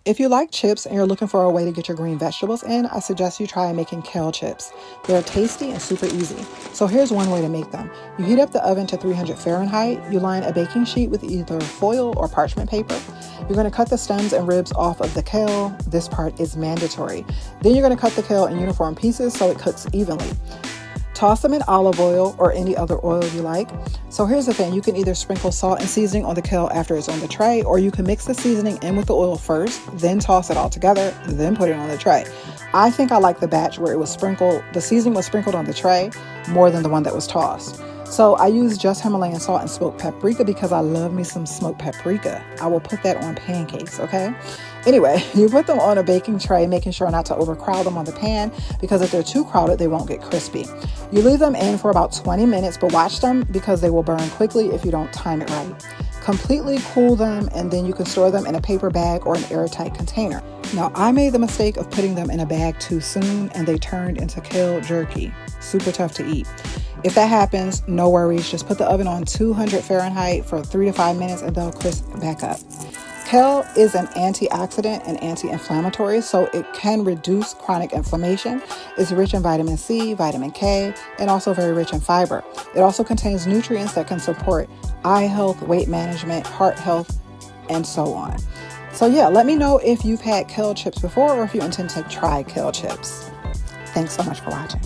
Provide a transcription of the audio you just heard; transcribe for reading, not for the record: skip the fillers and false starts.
If you like chips and you're looking for a way to get your green vegetables in, I suggest you try making kale chips. They're tasty and super easy. So here's one way to make them. You heat up the oven to 300 Fahrenheit. You line a baking sheet with either foil or parchment paper. You're going to cut the stems and ribs off of the kale. This part is mandatory. Then you're going to cut the kale in uniform pieces so it cooks evenly. Toss them in olive oil or any other oil you like. So here's the thing, you can either sprinkle salt and seasoning on the kale after it's on the tray, or you can mix the seasoning in with the oil first, then toss it all together, then put it on the tray. I think I like the batch where the seasoning was sprinkled on the tray more than the one that was tossed. So I use just Himalayan salt and smoked paprika because I love me some smoked paprika. I will put that on pancakes, okay? Anyway, you put them on a baking tray, making sure not to overcrowd them on the pan because if they're too crowded, they won't get crispy. You leave them in for about 20 minutes, but watch them because they will burn quickly if you don't time it right. Completely cool them, and then you can store them in a paper bag or an airtight container. Now, I made the mistake of putting them in a bag too soon, and they turned into kale jerky. Super tough to eat. If that happens, no worries. Just put the oven on 200 Fahrenheit for 3 to 5 minutes and they'll crisp back up. Kale is an antioxidant and anti-inflammatory, so it can reduce chronic inflammation. It's rich in vitamin C, vitamin K, and also very rich in fiber. It also contains nutrients that can support eye health, weight management, heart health, and so on. So yeah, let me know if you've had kale chips before or if you intend to try kale chips. Thanks so much for watching.